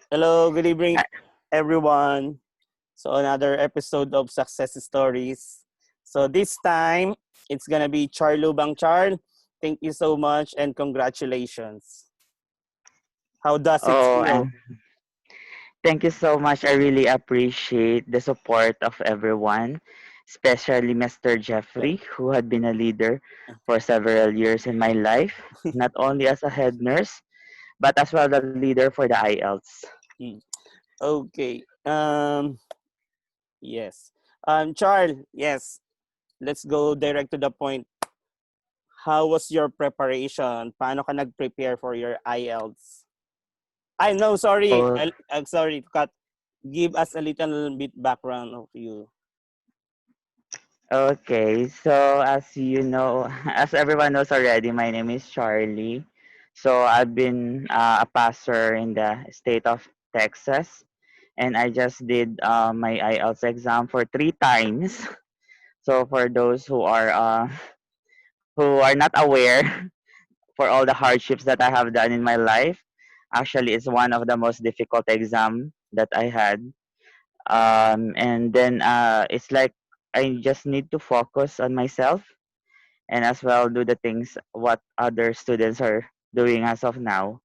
Hello, good evening, Uh, everyone. So another episode of Success Stories. So this time it's gonna be Charle Bang Charle. Thank you so much and congratulations. How does it Oh, feel? thank you so much. I really appreciate the support of everyone, especially Mr. Jeffrey, who had been a leader for several years in my life, not only as a head nurse, but as well the leader for the IELTS. Hmm. Okay. Yes. Charle. Yes. Let's go direct to the point. How was your preparation? Paano ka nag-prepare for your IELTS? I know. Sorry. Oh, I'm sorry to cut. Give us a little bit background of you. okay. So, as you know, as everyone knows already, my name is Charlie. So, I've been a pastor in the state of Texas, and I just did my IELTS exam for 3 times. So for those who are not aware for all the hardships that I have done in my life, actually it's one of the most difficult exam that I had. And then it's like I just need to focus on myself and as well do the things what other students are doing as of now.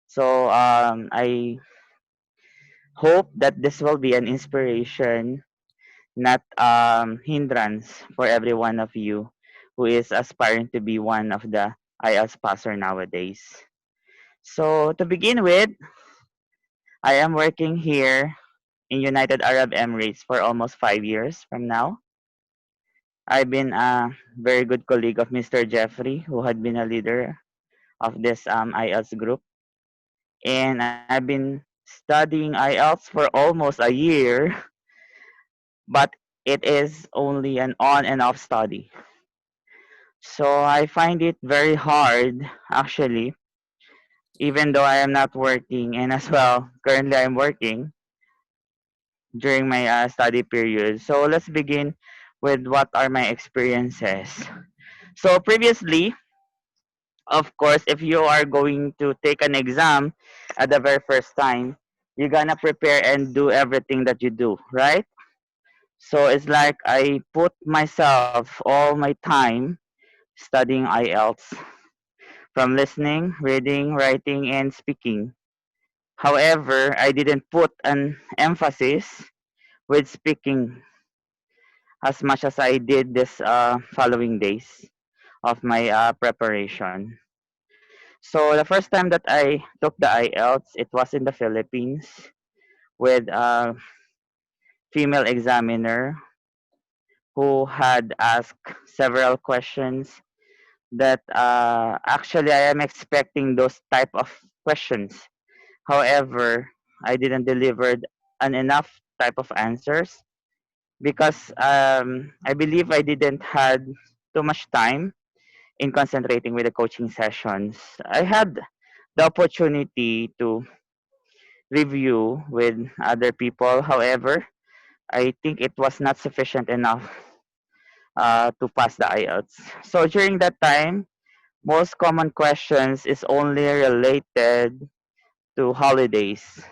So I hope that this will be an inspiration, not hindrance for every one of you who is aspiring to be one of the IELTS passer nowadays. So to begin with, I am working here in United Arab Emirates for almost 5 years from now. I've been a very good colleague of Mr. Jeffrey, who had been a leader of this IELTS group. And I've been studying IELTS for almost a year, but it is only an on and off study. So I find it very hard, actually, even though I am not working, and as well, currently I'm working during my study period. So let's begin with what are my experiences. So previously, of course, if you are going to take an exam at the very first time, you're gonna prepare and do everything that you do, right? So it's like I put myself all my time studying IELTS from listening, reading, writing, and speaking. However, I didn't put an emphasis with speaking as much as I did this following days of my preparation. So the first time that I took the IELTS, it was in the Philippines with a female examiner who had asked several questions that actually I am expecting those type of questions. However, I didn't deliver an enough type of answers because I believe I didn't had too much time in concentrating with the coaching sessions. I had the opportunity to review with other people. However, I think it was not sufficient enough to pass the IELTS. So during that time, most common questions is only related to holidays.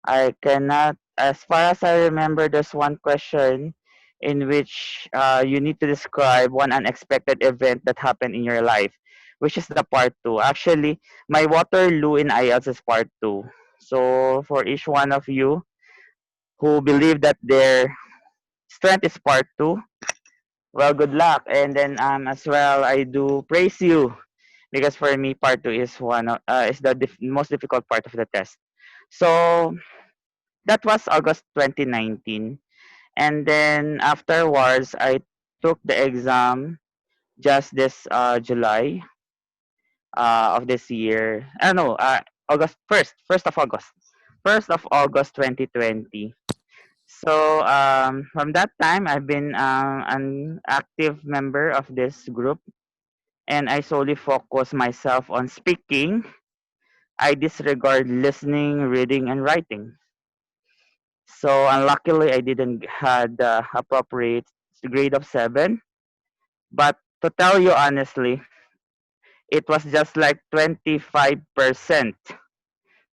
I cannot, as far as I remember, there's one question in which you need to describe one unexpected event that happened in your life, which is the part two. Actually, my Waterloo in IELTS is part two. So for each one of you who believe that their strength is part two, well, good luck. And then as well, I do praise you because for me, part two is is the most difficult part of the test. So that was August 2019. And then afterwards, I took the exam just this July of this year. No, August 1st of August. 1st of August 2020. So from that time, I've been an active member of this group and I solely focus myself on speaking. I disregard listening, reading, and writing. So unluckily, I didn't had the appropriate grade of 7. But to tell you honestly, it was just like 25%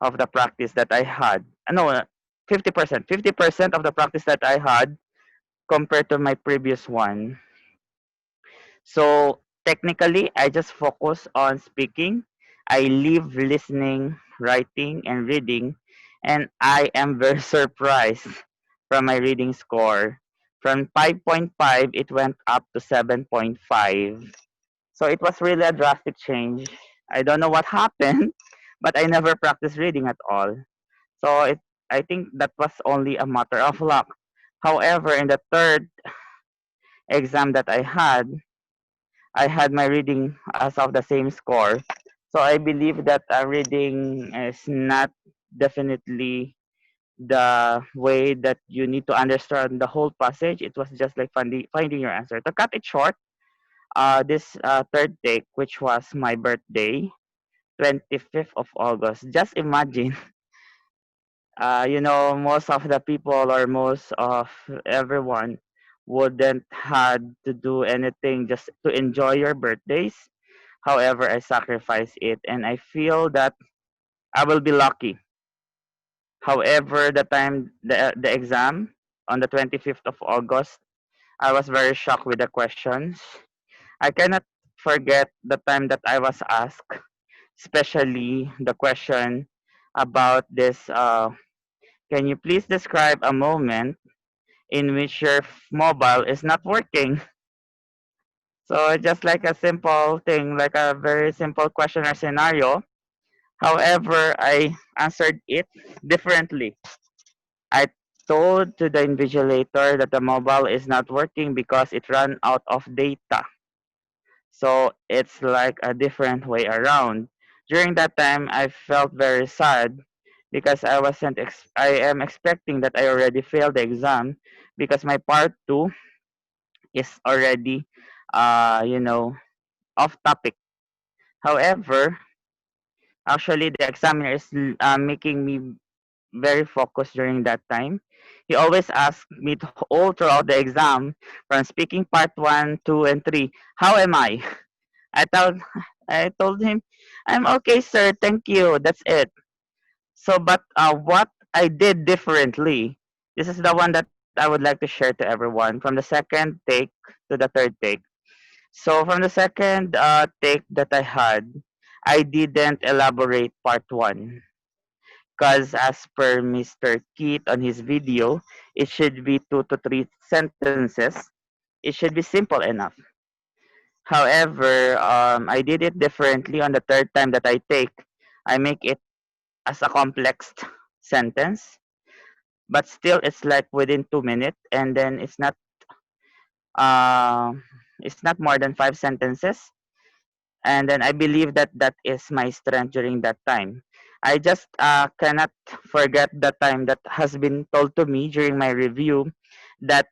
of the practice that I had. No, 50%. 50% of the practice that I had compared to my previous one. So technically, I just focus on speaking. I leave listening, writing, and reading, and I am very surprised from my reading score. From 5.5, it went up to 7.5. So it was really a drastic change. I don't know what happened, but I never practiced reading at all. So I think that was only a matter of luck. However, in the third exam that I had my reading as of the same score. So I believe that reading is not definitely the way that you need to understand the whole passage. It was just like finding your answer. To cut it short, this third take, which was my birthday, 25th of August. Just imagine, most of the people or most of everyone wouldn't had to do anything just to enjoy your birthdays. However, I sacrifice it and I feel that I will be lucky. However, the exam on the 25th of August, I was very shocked with the questions. I cannot forget the time that I was asked, especially the question about this can you please describe a moment in which your mobile is not working? So just like a simple thing, like a very simple question or scenario. However, I answered it differently. I told to the invigilator that the mobile is not working because it ran out of data. So it's like a different way around. During that time, I felt very sad because I am expecting that I already failed the exam because my part 2 is already you know off topic. However, actually the examiner is making me very focused during that time. He always asked me to all throughout the exam from speaking part 1, 2, and 3. How am I? I told I told him, I'm okay, sir. Thank you. That's it. So, but what I did differently, this is the one that I would like to share to everyone from the second take to the third take. So, from the second take that I had, I didn't elaborate part 1 because as per Mr. Keith on his video, it should be 2 to 3 sentences. It should be simple enough. However, I did it differently on the third time that I take. I make it as a complex sentence, but still it's like within 2 minutes, and then uh, it's not more than 5 sentences. And then I believe that that is my strength during that time. I just cannot forget the time that has been told to me during my review that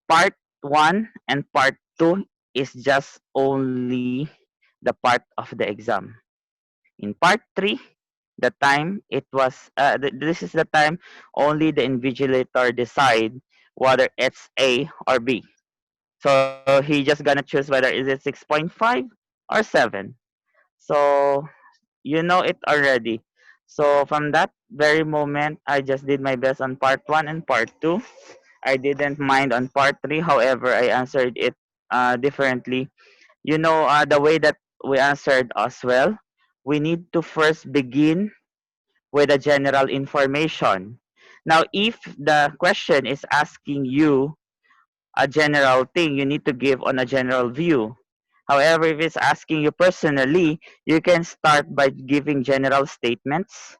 part 1 and part 2 is just only the part of the exam. In part 3, the time it was this is the time only the invigilator decide whether it's A or B. So he just gonna choose whether is it 6.5 or 7. So you know it already. So from that very moment, I just did my best on part 1 and part 2. I didn't mind on part 3. However, I answered it differently. The way that we answered as well, we need to first begin with the general information. Now, if the question is asking you a general thing, you need to give on a general view. However, if it's asking you personally, you can start by giving general statements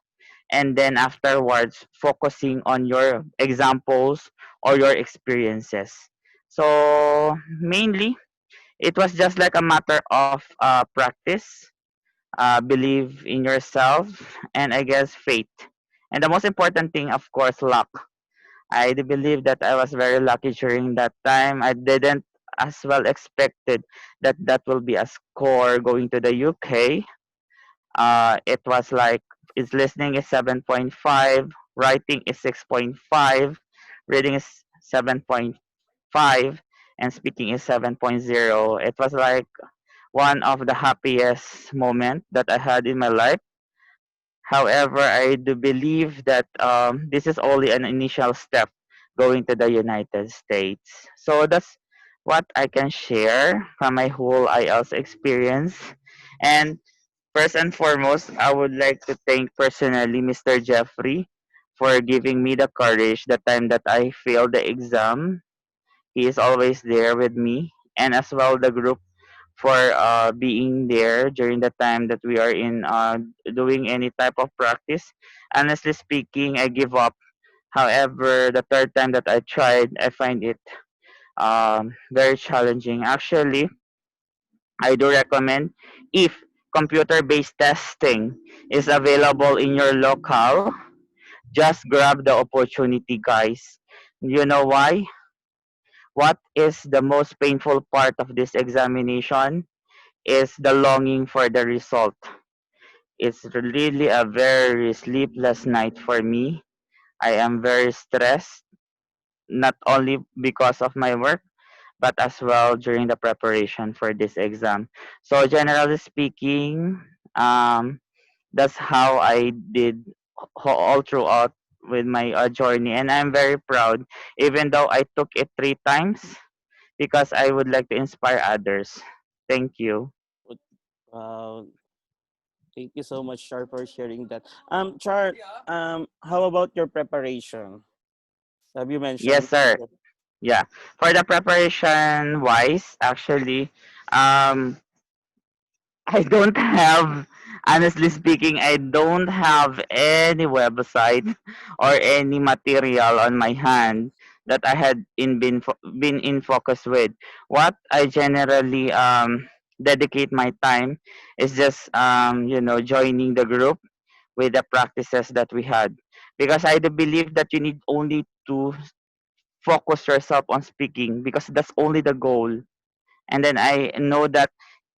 and then afterwards focusing on your examples or your experiences. So, mainly, it was just like a matter of practice, believe in yourself, and I guess faith. And the most important thing, of course, luck. I do believe that I was very lucky during that time. I didn't as well expected that that will be a score going to the UK. It was like its listening is 7.5, writing is 6.5, reading is 7.5, and speaking is 7.0. It was like one of the happiest moment that I had in my life. However, I do believe that this is only an initial step going to the United States. So that's what I can share from my whole IELTS experience. And first and foremost, I would like to thank personally Mr. Jeffrey for giving me the courage the time that I failed the exam. He is always there with me, and as well the group for being there during the time that we are in doing any type of practice. Honestly speaking, I give up. However, the third time that I tried, I find it very challenging. Actually, I do recommend if computer-based testing is available in your locale, just grab the opportunity, guys. You know why? What is the most painful part of this examination is the longing for the result. It's really a very sleepless night for me. I am very stressed, not only because of my work, but as well during the preparation for this exam. So, generally speaking, that's how I did all throughout with my journey, and I'm very proud, even though I took it 3 times because I would like to inspire others. Thank you. But, thank you so much, Char, for sharing that. Char, how about your preparation? Have you Yes, mentioned? sir. Yeah. For the preparation wise, actually, um, I don't have, honestly speaking, I don't have any website or any material on my hand that I had been in focus with. What I generally dedicate my time is just joining the group with the practices that we had, because I do believe that you need only to focus yourself on speaking because that's only the goal. And then I know that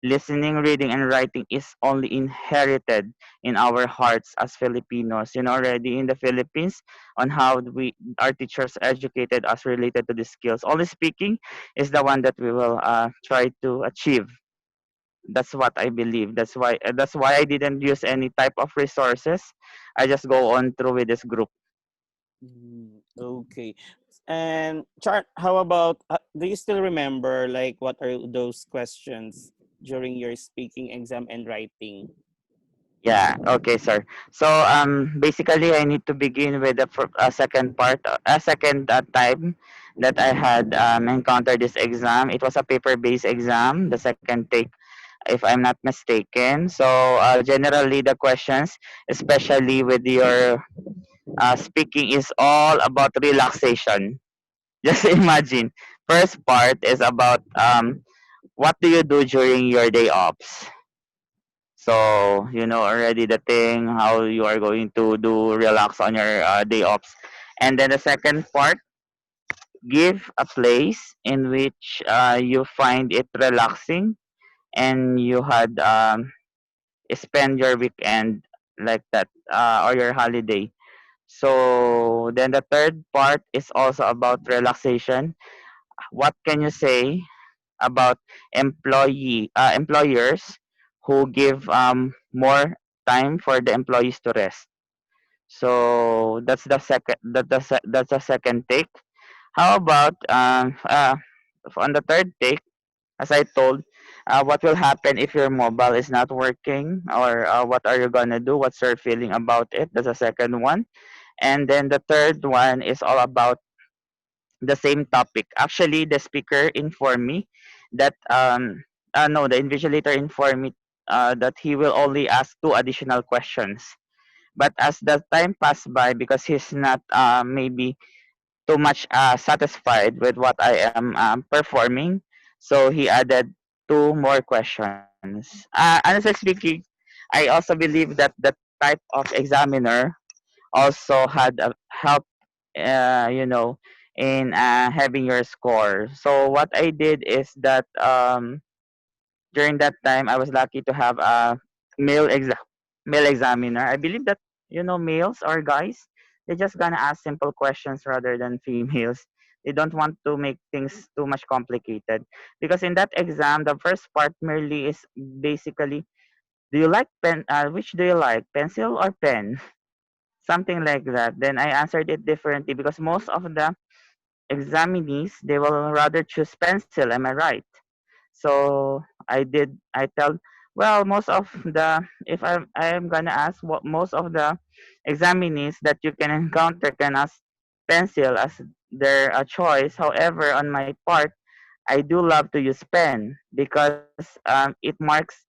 listening, reading, and writing is only inherited in our hearts as Filipinos. You know, already in the Philippines, on how our teachers educated us related to these skills. Only speaking is the one that we will try to achieve. That's what I believe. That's why I didn't use any type of resources. I just go on through with this group. Okay. And Char, how about, do you still remember like what are those questions during your speaking exam and writing? Yeah, okay, sir. So basically I need to begin with the second part, a second time that I had encountered this exam. It was a paper-based exam, the second take, if I'm not mistaken. So generally the questions, especially with your speaking, is all about relaxation. Just imagine. First part is about what do you do during your day offs? So you know already the thing how you are going to do relax on your day offs, and then the second part, give a place in which you find it relaxing and you had spend your weekend like that, or your holiday. So then the third part is also about relaxation. What can you say about employers who give more time for the employees to rest? So that's the second take. How about on the third take, as I told, what will happen if your mobile is not working, or what are you gonna do? What's your feeling about it? That's the second one. And then the third one is all about the same topic. Actually, the speaker informed me that no, the invigilator informed me that he will only ask two additional questions. But as the time passed by, because he's not maybe too much satisfied with what I am performing, so he added two more questions. Honestly speaking, I also believe that the type of examiner also had a help, in having your score. So what I did is that during that time I was lucky to have a male exa- male examiner. I believe that males or guys, they're just gonna ask simple questions rather than females. They don't want to make things too much complicated, because in that exam the first part merely is basically do you like pen? Which do you like, pencil or pen? Something like that. Then I answered it differently because most of the examinees they will rather choose pencil. Am I right? So I tell, well, most of the, if I'm gonna ask, what most of the examinees that you can encounter can ask pencil as their choice. However, on my part, I do love to use pen because it marks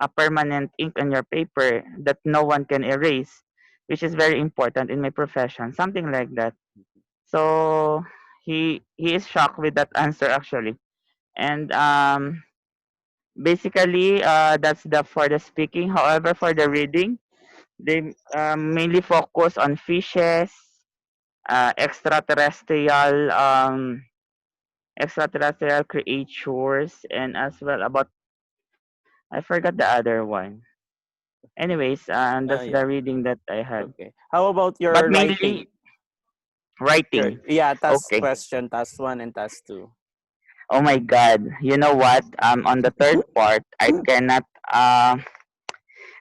a permanent ink on your paper that no one can erase, which is very important in my profession, something like that. So he is shocked with that answer actually. And basically, that's the for the speaking. However, for the reading, they mainly focus on fishes, extraterrestrial extraterrestrial creatures, and as well about, I forgot the other one. Anyways, that's the Yeah. reading that I had. Okay. How about But your mainly writing? Your, writing. yeah, task Okay. question, task one and task two. Oh my God. You know what? On the third part, I cannot.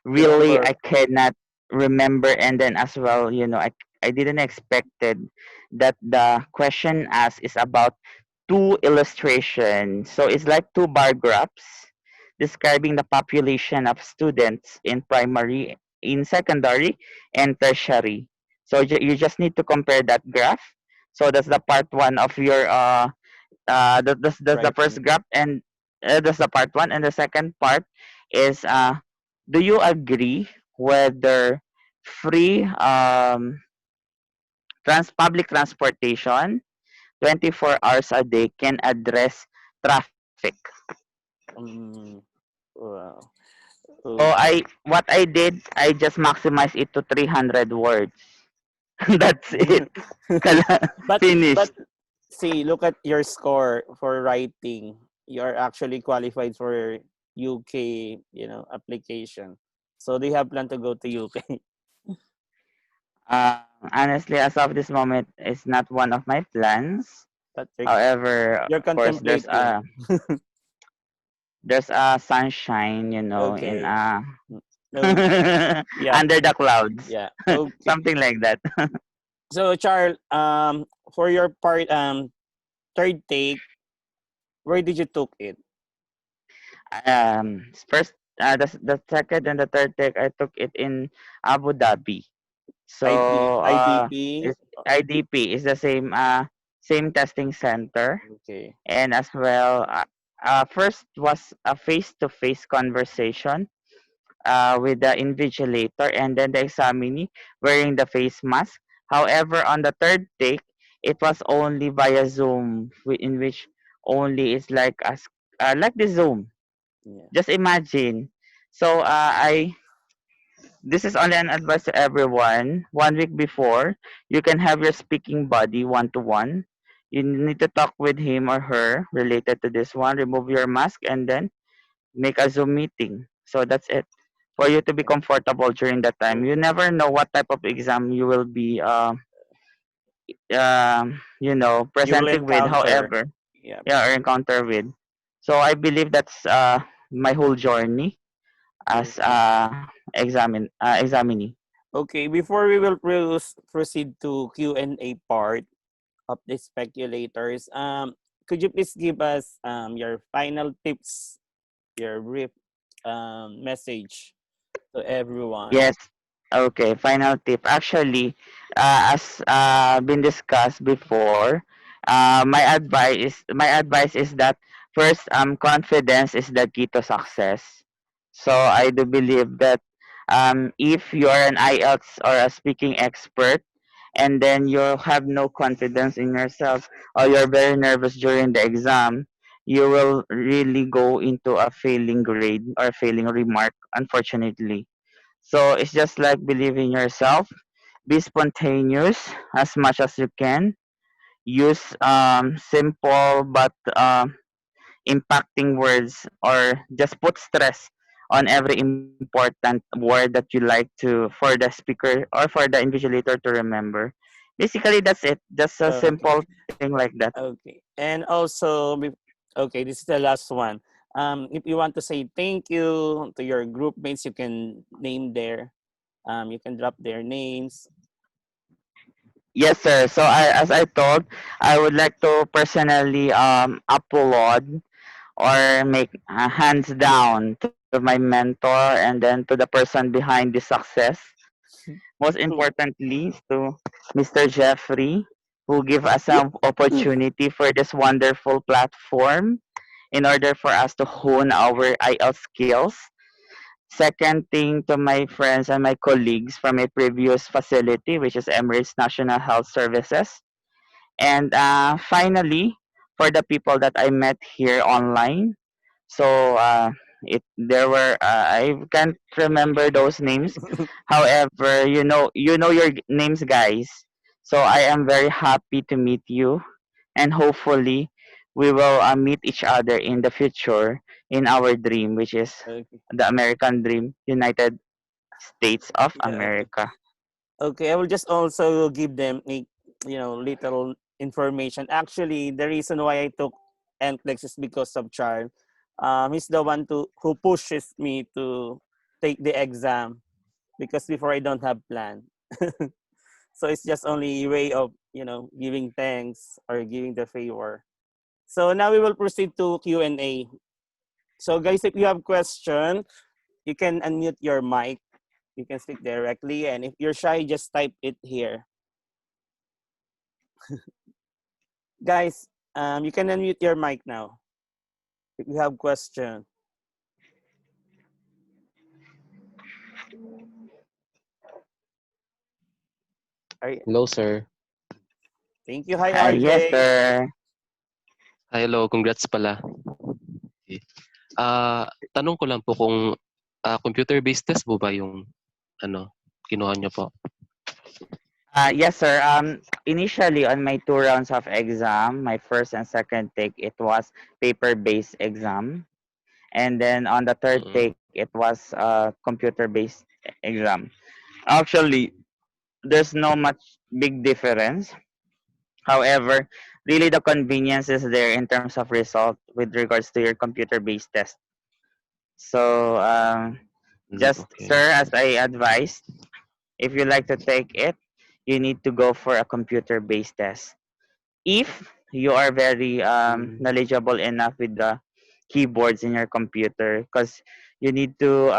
Really, Remember? I cannot remember. And then as well, I didn't expected that the question asked is about two illustrations. So it's like two bar graphs describing the population of students in primary, in secondary, and tertiary. So you just need to compare that graph. So that's the part one of your that's the first Writing. graph, and that's the part one. And the second part is, do you agree whether free public transportation 24 hours a day can address traffic? Mm, wow. So Oh. what I did, I just maximized it to 300 words. That's it. but Finished. but see, look at your score for writing. You're actually qualified for UK, application. So they have plan to go to UK. Honestly, as of this moment, it's not one of my plans. But However, you're of course, contemplating. there's a sunshine, in Okay. No, yeah, under the clouds, yeah. Okay. something like that. So Charles, for your part third take, where did you took it? First, the second and the third take, I took it in Abu Dhabi. So, IDP? IDP is the same testing center, Okay. and as well, first was a face-to-face conversation with the invigilator and then the examinee wearing the face mask. However, on the third take, it was only via Zoom, in which only it's like the Zoom. Yeah. Just imagine. So I this is only an advice to everyone. 1 week before, you can have your speaking buddy one to one. You need to talk with him or her related to this one. Remove your mask and then make a Zoom meeting. So that's it. For you to be comfortable during that time. You Okay. never know what type of exam you will be, You will presenting with. encounter. However, Yeah. yeah, or encounter with. So I believe that's my whole journey as Okay. examinee. Okay. Before we will proceed to Q&A part of the speculators, could you please give us your final tips, your brief message to everyone? Yes. Okay. Final tip. Actually, as been discussed before, my advice is that first, confidence is the key to success. So I do believe that if you are an IELTS or a speaking expert, and then you have no confidence in yourself, or you're very nervous during the exam, you will really go into a failing grade or failing remark, unfortunately. So it's just like believe in yourself, be spontaneous as much as you can, use simple but impacting words, or just put stress on every important word that you like to for the speaker or for the invigilator to remember. Basically, that's it. Just a Okay. simple thing like that. Okay. And also, okay, this is the last one. If you want to say thank you to your group mates, you can name their, you can drop their names. Yes, sir. So as I told, I would like to personally applaud or make hands down to my mentor and then to the person behind the success. Most Who? importantly, to Mr. Jeffrey, who give us an opportunity for this wonderful platform in order for us to hone our IELTS skills. Second thing to my friends and my colleagues from my previous facility, which is Emirates National Health Services. And finally, for the people that I met here online. So it there were I can't remember those names. However, you know your names, guys. So I am very happy to meet you, and hopefully we will meet each other in the future in our dream, which is Okay. the American dream, United States of Yeah. Okay. America. Okay. I will just also give them a, little information. Actually, the reason why I took NCLEX is because of Charles. He's the one who pushes me to take the exam because before I don't have plan. So it's just only a way of, giving thanks or giving the favor. So now we will proceed to Q&A. So guys, if you have question, you can unmute your mic. You can speak directly, and if you're shy, just type it here. Guys, you can unmute your mic now if you have question. All right. Hello, sir. Thank you. Hi, Yes, RJ. sir. Hi, hello. Congrats pala. Okay. Tanong ko lang po kung computer-based test po ba yung ano, kinuha niyo po? Yes, sir. Initially, on my two rounds of exam, my first and second take, it was paper-based exam, and then on the third Mm. take, it was computer-based exam. Actually, there's no much big difference. However, really the convenience is there in terms of result with regards to your computer-based test. So, just Okay. sir, as I advised, if you like to take it, you need to go for a computer-based test. If you are very Mm. knowledgeable enough with the keyboards in your computer, because you need to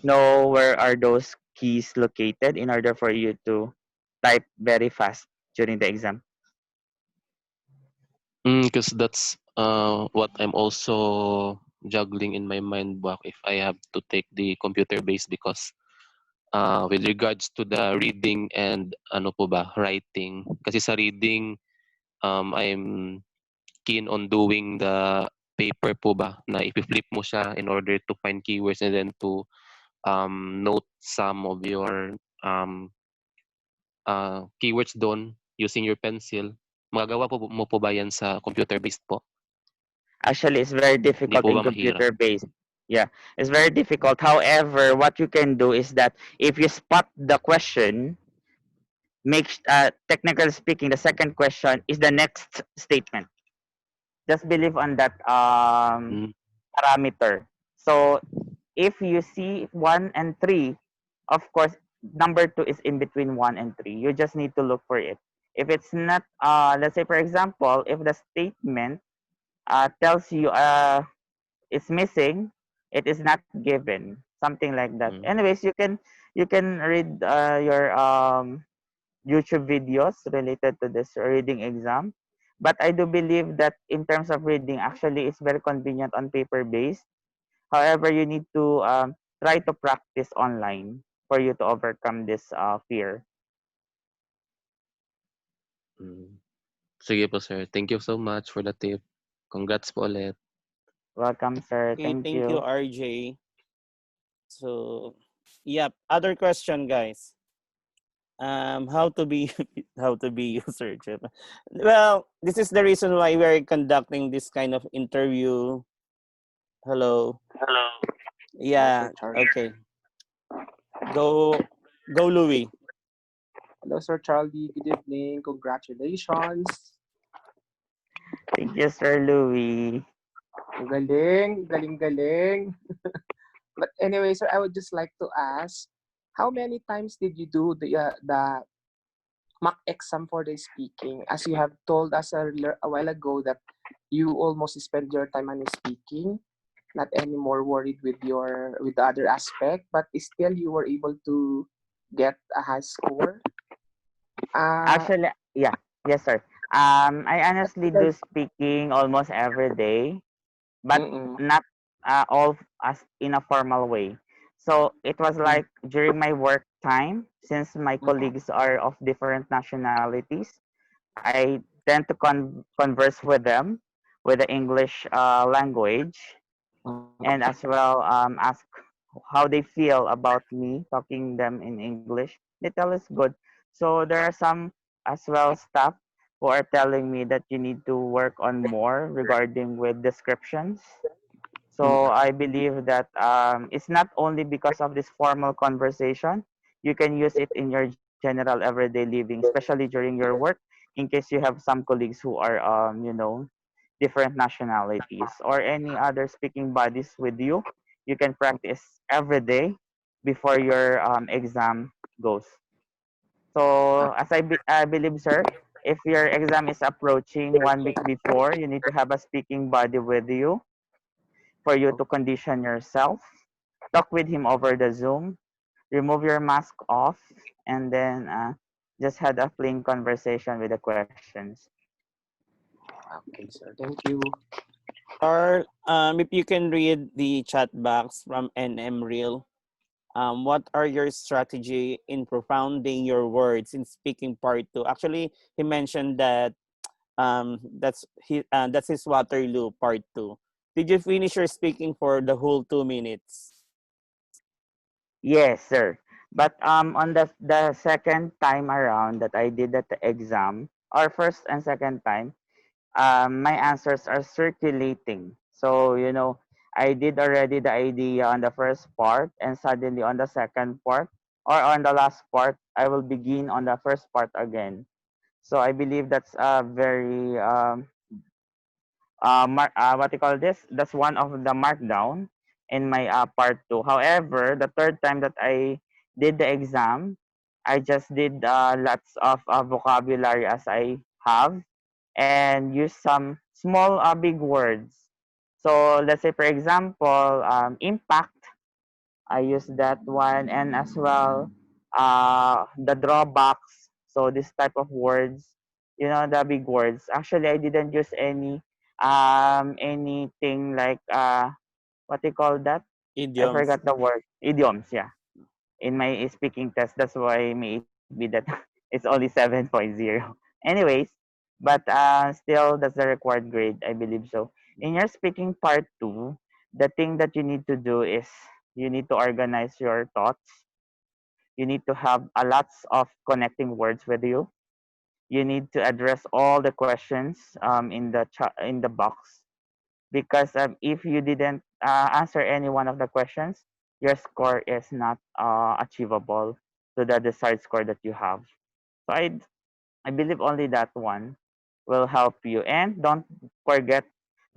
know where are those keys located in order for you to type very fast during the exam. Because that's what I'm also juggling in my mind back if I have to take the computer-based because with regards to the reading and ano po ba, writing. Kasi sa reading, I'm keen on doing the paper po ba na i-flip mo siya in order to find keywords and then to note some of your keywords doon using your pencil. Magagawa po mo po ba yan sa computer-based po? Actually, it's very Hindi difficult po in ba mahirap? computer based. Yeah, it's very difficult. However, what you can do is that if you spot the question, technically speaking, the second question is the next statement. Just believe on that Mm, parameter. So if you see 1 and 3, of course, number 2 is in between 1 and 3. You just need to look for it. If it's not, let's say for example, if the statement tells you it's missing, it is not given, something like that. mm, Anyways, you can read your YouTube videos related to this reading exam. But I do believe that in terms of reading, actually, it's very convenient on paper based. However, you need to try to practice online for you to overcome this fear. mm. Sige po sir. Thank you so much for the tip. Congrats po ulit. Welcome, sir. Okay, Thank thank you, you. RJ. So, yep. Other question, guys. How to be how to be user trip. Well, this is the reason why we're conducting this kind of interview. Hello. Hello, Sir Yeah. Charlie. Okay. Go. Go, Louis. Hello, Sir Charlie. Good evening. Congratulations. Thank you, Sir Louis. Ang galing, galing. But anyway, sir, I would just like to ask, how many times did you do the mock exam for the speaking? As you have told us earlier, a while ago, that you almost spend your time on speaking, not anymore worried with the other aspect, but still you were able to get a high score. Uh, Actually, yeah, yes, sir. I honestly do speaking almost every day, but mm-mm, not all as in a formal way. So it was mm, like during my work time, since my mm-mm, colleagues are of different nationalities, I tend to converse with them with the English language, mm-mm, and as well ask how they feel about me talking them in English. They tell us good. So there are some as well staff who are telling me that you need to work on more regarding with descriptions. So mm-mm. I believe that it's not only because of this formal conversation. You can use it in your general everyday living, especially during your work, in case you have some colleagues who are, different nationalities or any other speaking bodies with you. You can practice every day before your exam goes. So as I believe, sir, if your exam is approaching 1 week before, you need to have a speaking body with you for you to condition yourself. Talk with him over the Zoom, remove your mask off, and then just had a plain conversation with the questions. Okay, sir. Thank you. Or if you can read the chat box from NM Real, what are your strategy in propounding your words in speaking part two? Actually, he mentioned that that's his Waterloo part two. Did you finish your speaking for the whole 2 minutes? Yes, sir. But on the second time around that I did that exam, or first and second time, my answers are circulating. So, I did already the idea on the first part, and suddenly on the second part or on the last part, I will begin on the first part again. So I believe that's a very what you call this? That's one of the markdown in my part two. However, the third time that I did the exam, I just did lots of vocabulary as I have and use some small big words. So let's say, for example, impact. I use that one, and as well the drawbacks. So this type of words, the big words. Actually, I didn't use anything like what they call that. I Idioms. forgot the word. Idioms, yeah, in my speaking test. That's why may it be that it's only 7.0. Anyways, but still that's the required grade, I believe so. In your speaking part two, the thing that you need to do is you need to organize your thoughts. You need to have a lots of connecting words with you. You need to address all the questions in the box, because if you didn't answer any one of the questions, your score is not achievable to the desired score that you have. So I believe only that one will help you. And don't forget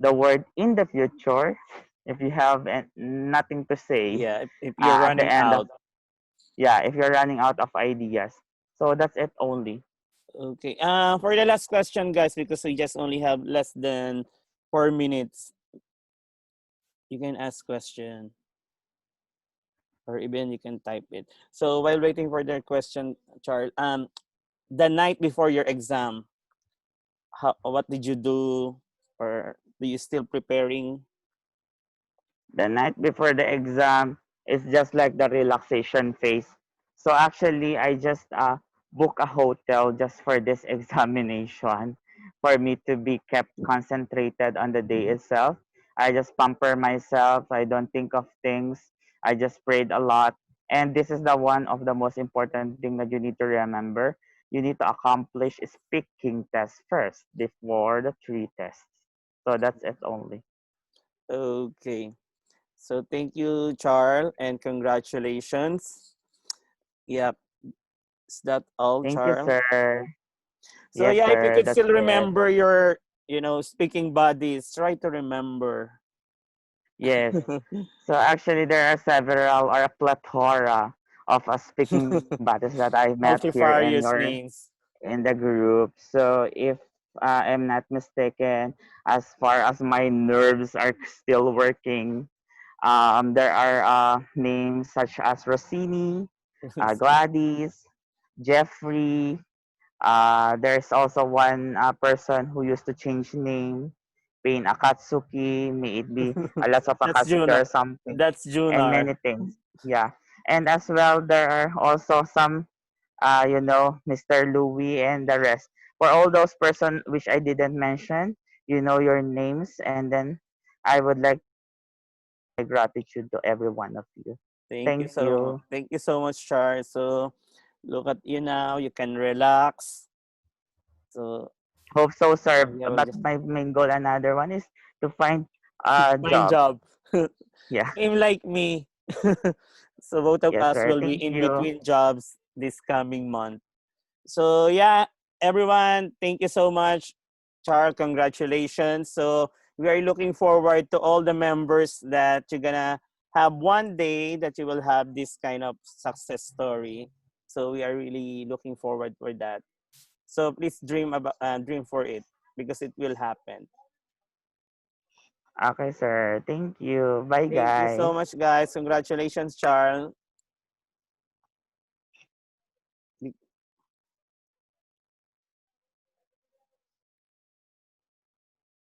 the word in the future. If you have nothing to say Yeah, if you're at the running end of, out. yeah, if you're running out of ideas. So that's it only. Okay. For the last question, guys, because we just only have less than 4 minutes, you can ask question or even you can type it. So while waiting for their question, Charles, the night before your exam, what did you do, or do you still preparing? The night before the exam is just like the relaxation phase. So actually, I just book a hotel just for this examination for me to be kept concentrated on the day itself. I just pamper myself. I don't think of things. I just prayed a lot. And this is the one of the most important thing that you need to remember. You need to accomplish speaking test first before the three tests. So that's it only. Okay. So thank you, Charles, and congratulations. Yep. Is that all, Thank you, Charles? sir. So Yes, yeah, if you sir. could That's still it. remember your, speaking bodies, try to remember. Yes. So actually, there are several or a plethora of speaking battles that I met here Multifarious names. in the group. So if I'm not mistaken, as far as my nerves are still working, there are names such as Rossini, Gladys, Jeffrey. There's also one person who used to change name, Pain Akatsuki. May it be a lot of That's Akatsuki Juno. or something, That's and Junar. many things. Yeah, and as well there are also some, Mr. Louis and the rest. For all those person which I didn't mention, you know your names, and then I would like to express my gratitude to every one of you. Thank you Thank so much. you. Thank you so much, Charles. So look at you now. You can relax. So Hope so, sir. we will But just my main goal, another one, is to find a find job. job. Yeah. Same like me. So both of Yes, us sir. will be Thank in you. between jobs this coming month. So yeah, everyone, thank you so much, Char. Congratulations. So we are looking forward to all the members that you're gonna have one day that you will have this kind of success story. So we are really looking forward for that. So please dream for it because it will happen. Okay, sir. Thank you. Bye, Thank you so guys. much, guys. Congratulations, Charles.